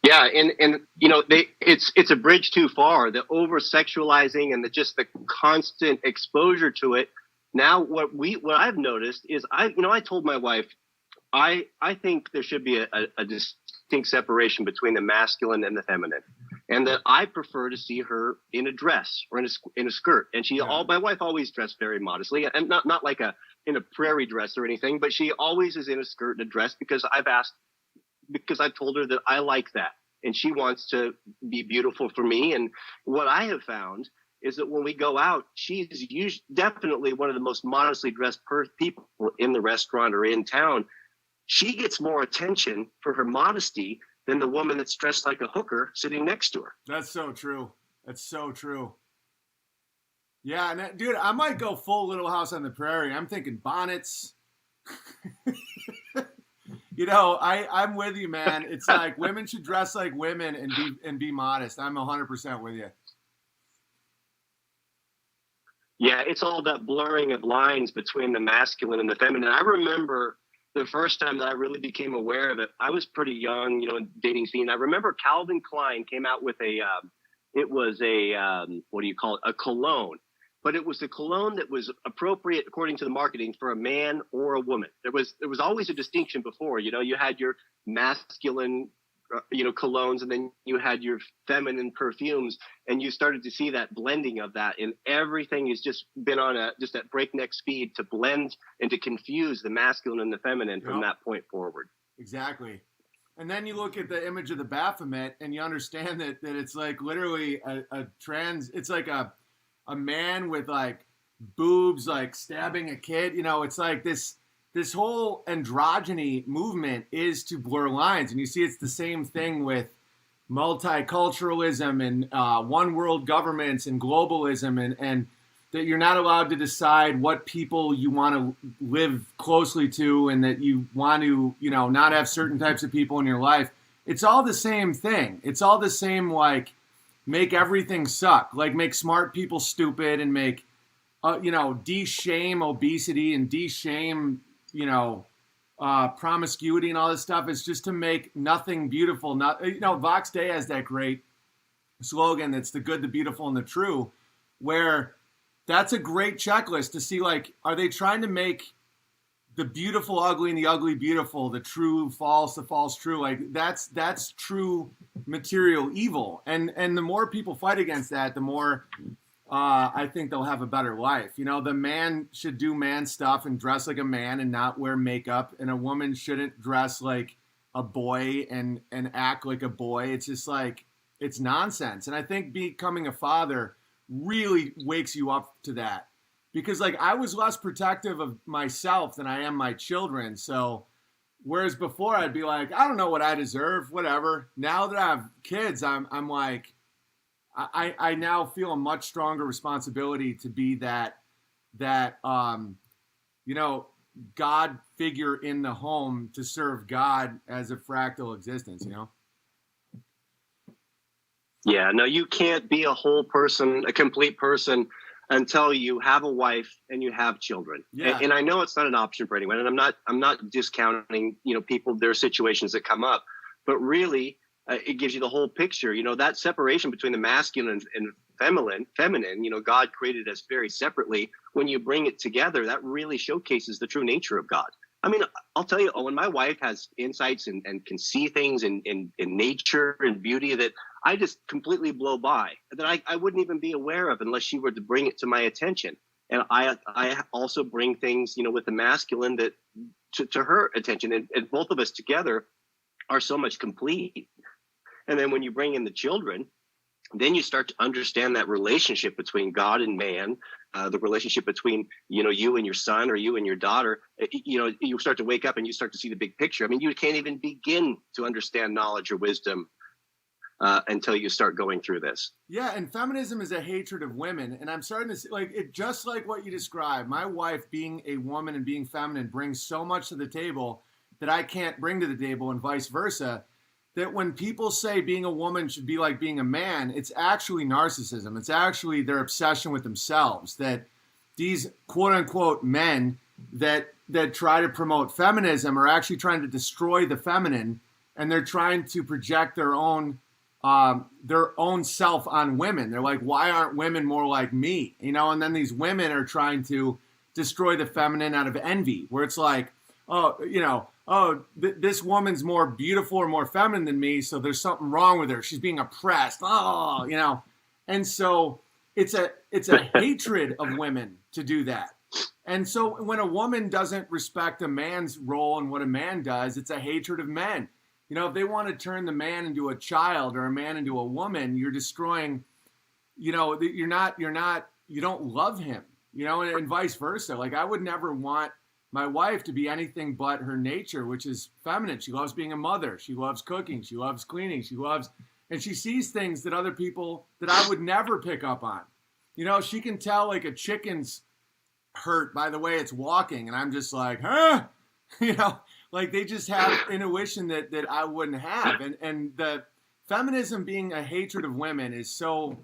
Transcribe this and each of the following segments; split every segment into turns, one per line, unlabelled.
Yeah, and it's a bridge too far. The over sexualizing and just the constant exposure to it. Now, what I've noticed is I told my wife I think there should be a distinct separation between the masculine and the feminine, and that I prefer to see her in a dress or in a skirt. And my wife always dressed very modestly, and not like in a prairie dress or anything, but she always is in a skirt and a dress because I've told her that I like that, and she wants to be beautiful for me. And what I have found is that when we go out, she's definitely one of the most modestly dressed people in the restaurant or in town. She gets more attention for her modesty than the woman that's dressed like a hooker sitting next to her.
That's so true. That's so true. Yeah, and dude, I might go full Little House on the Prairie. I'm thinking bonnets. I'm with you, man. It's like women should dress like women and be modest. I'm 100% with you.
Yeah, it's all that blurring of lines between the masculine and the feminine. I remember the first time that I really became aware of it, I was pretty young, dating scene. I remember Calvin Klein came out with what do you call it? A cologne. But it was the cologne that was appropriate according to the marketing for a man or a woman. There was always a distinction before. You had your masculine, colognes, and then you had your feminine perfumes, and you started to see that blending of that. And everything has just been on just that breakneck speed to blend and to confuse the masculine and the feminine from that point forward.
Exactly. And then you look at the image of the Baphomet, and you understand that it's like literally it's like a man with like boobs, like stabbing a kid. It's like this whole androgyny movement is to blur lines. And you see it's the same thing with multiculturalism and one world governments and globalism and that you're not allowed to decide what people you want to live closely to and that you want to, not have certain types of people in your life. It's all the same thing. It's all the same, like, make everything suck, like make smart people stupid and make, de-shame obesity and de-shame, promiscuity and all this stuff. It's just to make nothing beautiful. Vox Day has that great slogan that's the good, the beautiful, and the true, where that's a great checklist to see, like, are they trying to make the beautiful ugly and the ugly beautiful, the true false, the false true? Like that's true material evil. And the more people fight against that, the more I think they'll have a better life. The man should do man stuff and dress like a man and not wear makeup, and a woman shouldn't dress like a boy and act like a boy. It's just like, it's nonsense. And I think becoming a father really wakes you up to that, because like I was less protective of myself than I am my children. So whereas before I'd be like, I don't know what I deserve, whatever. Now that I have kids, I'm like, I now feel a much stronger responsibility to be that God figure in the home to serve God as a fractal existence,
Yeah, no, you can't be a whole person, a complete person, until you have a wife and you have children.
Yeah.
And I know it's not an option for anyone, and I'm not discounting, people, their situations that come up, but really it gives you the whole picture. That separation between the masculine and feminine, God created us very separately. When you bring it together, that really showcases the true nature of God. I mean, I'll tell you, Owen, my wife has insights and can see things in nature and beauty that I just completely blow by, that I wouldn't even be aware of unless she were to bring it to my attention. And I also bring things, with the masculine that to her attention, and both of us together are so much complete. And then when you bring in the children, then you start to understand that relationship between God and man, the relationship between, you and your son or you and your daughter. You start to wake up and you start to see the big picture. I mean, you can't even begin to understand knowledge or wisdom until you start going through this.
Yeah, and feminism is a hatred of women. And I'm starting to see, like, it just like what you described. My wife being a woman and being feminine brings so much to the table that I can't bring to the table, and vice versa. That when people say being a woman should be like being a man, it's actually narcissism. It's actually their obsession with themselves. That these quote unquote men that try to promote feminism are actually trying to destroy the feminine and they're trying to project their own self on women. They're like, why aren't women more like me? You know, and then these women are trying to destroy the feminine out of envy, where it's like, oh, you know, this woman's more beautiful or more feminine than me, so there's something wrong with her. She's being oppressed. Oh, you know, and so it's a hatred of women to do that. And so when a woman doesn't respect a man's role and what a man does, it's a hatred of men. You know, if they want to turn the man into a child or a man into a woman, you're destroying, you know, you don't love him, you know, and vice versa. Like, I would never want my wife to be anything but her nature, which is feminine. She loves being a mother. She loves cooking. She loves cleaning. And she sees things that other people that I would never pick up on. You know, she can tell like a chicken's hurt by the way it's walking. And I'm just like, huh? You know, like they just have intuition that I wouldn't have. And the feminism being a hatred of women is so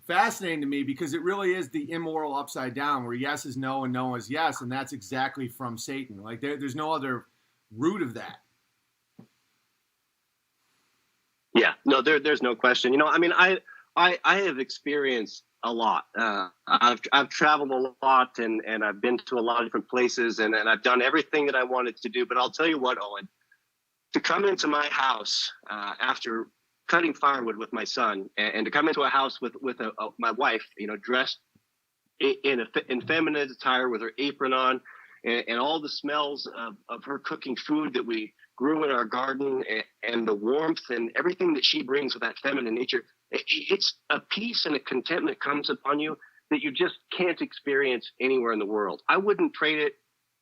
fascinating to me, because it really is the immoral upside down, where yes is no and no is yes. And that's exactly from Satan. Like there's no other root of that.
Yeah, no, there's no question. You know, I mean, I have experienced a lot. I've traveled a lot, and I've been to a lot of different places, and I've done everything that I wanted to do. But I'll tell you what, Owen, to come into my house after cutting firewood with my son, and to come into a house with my wife, you know, dressed in feminine attire with her apron on, and all the smells of her cooking food that we grew in our garden, and the warmth and everything that she brings with that feminine nature, it's a peace and a contentment comes upon you that you just can't experience anywhere in the world. I wouldn't trade it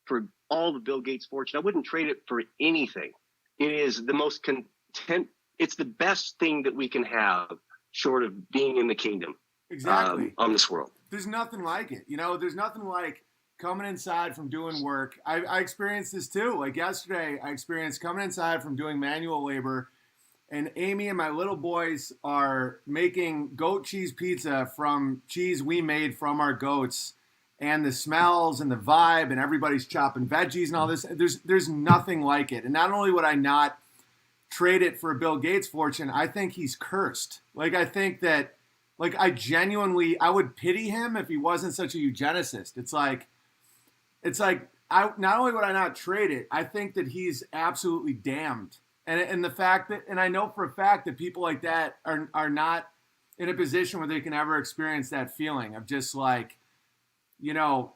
for all the Bill Gates fortune. I wouldn't trade it for anything. It is the most content. It's the best thing that we can have, short of being in the kingdom.
Exactly.
On this world.
There's nothing like it. You know, there's nothing like coming inside from doing work. I experienced this too. Like yesterday, I experienced coming inside from doing manual labor, and Amy and my little boys are making goat cheese pizza from cheese we made from our goats, and the smells and the vibe, and everybody's chopping veggies and all this. There's nothing like it. And not only would I not trade it for a Bill Gates fortune, I think he's cursed. Like, I think that, like, I would pity him if he wasn't such a eugenicist. It's like, I not only would I not trade it, I think that he's absolutely damned. And the fact that, and I know for a fact that people like that are not in a position where they can ever experience that feeling of just like, you know,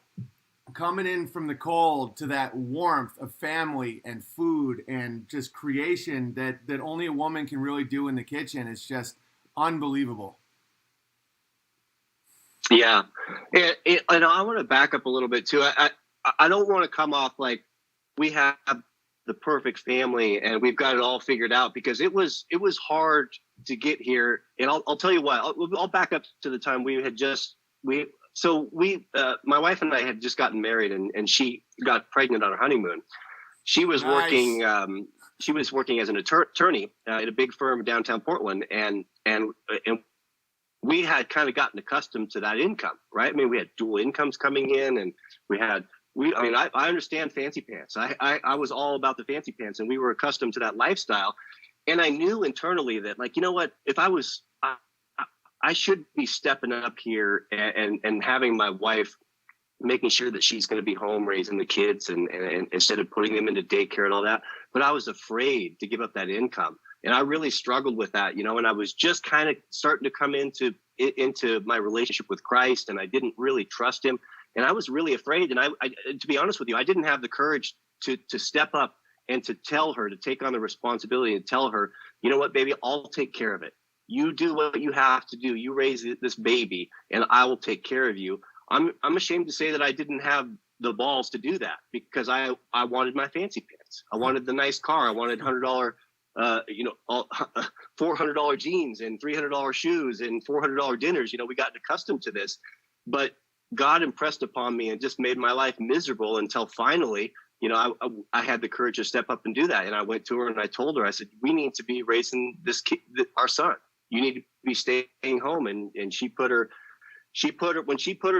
coming in from the cold to that warmth of family and food and just creation that only a woman can really do in the kitchen. Is just unbelievable.
Yeah. And I want to back up a little bit too. I don't want to come off like we have the perfect family and we've got it all figured out, because it was hard to get here. And I'll tell you what, I'll back up to the time my wife and I had just gotten married, and she got pregnant on her honeymoon. She was working as an attorney at a big firm in downtown Portland. And we had kind of gotten accustomed to that income, right? I mean, we had dual incomes coming in, and I understand fancy pants. I was all about the fancy pants, and we were accustomed to that lifestyle. And I knew internally that, like, you know what, if I should be stepping up here and having my wife, making sure that she's going to be home raising the kids and instead of putting them into daycare and all that. But I was afraid to give up that income. And I really struggled with that, you know, and I was just kind of starting to come into my relationship with Christ, and I didn't really trust him. And I was really afraid. And I to be honest with you, I didn't have the courage to step up and to tell her, to take on the responsibility and tell her, you know what, baby, I'll take care of it. You do what you have to do. You raise this baby, and I will take care of you. I'm ashamed to say that I didn't have the balls to do that, because I wanted my fancy pants. I wanted the nice car. I wanted $100, $400 jeans and $300 shoes and $400 dinners. You know, we got accustomed to this, but God impressed upon me and just made my life miserable until finally, you know, I had the courage to step up and do that. And I went to her and I told her, I said, we need to be raising this kid, our son. You need to be staying home. And when she put her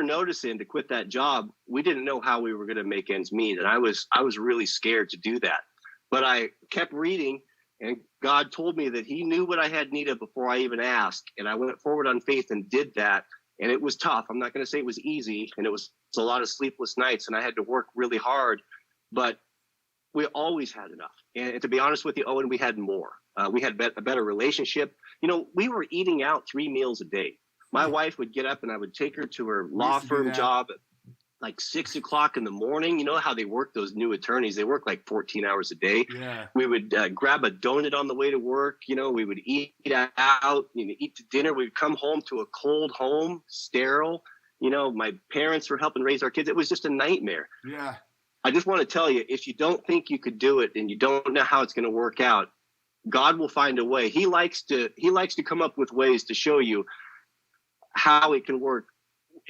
notice in to quit that job, we didn't know how we were going to make ends meet. And I was really scared to do that, but I kept reading And God told me that he knew what I had need of before I even asked. And I went forward on faith and did that. And it was tough. I'm not going to say it was easy. And it was a lot of sleepless nights. And I had to work really hard. But we always had enough. And to be honest with you, Owen, we had more. We had a better relationship. You know, we were eating out 3 meals a day. My wife would get up and I would take her to her law firm job at like 6 o'clock in the morning. You know how they work, those new attorneys? They work like 14 hours a day.
Yeah.
We would grab a donut on the way to work. You know, we would eat out, eat to dinner. We'd come home to a cold home, sterile. You know, my parents were helping raise our kids. It was just a nightmare.
Yeah.
I just want to tell you, if you don't think you could do it and you don't know how it's going to work out, God will find a way. He likes to come up with ways to show you how it can work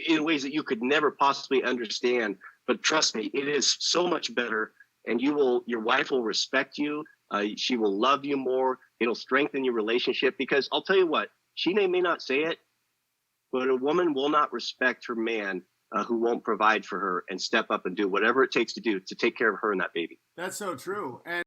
in ways that you could never possibly understand. But trust me, it is so much better, and your wife will respect you. She will love you more. It'll strengthen your relationship, because I'll tell you what, she may not say it, but a woman will not respect her man who won't provide for her and step up and do whatever it takes to take care of her and that baby.
That's so true. And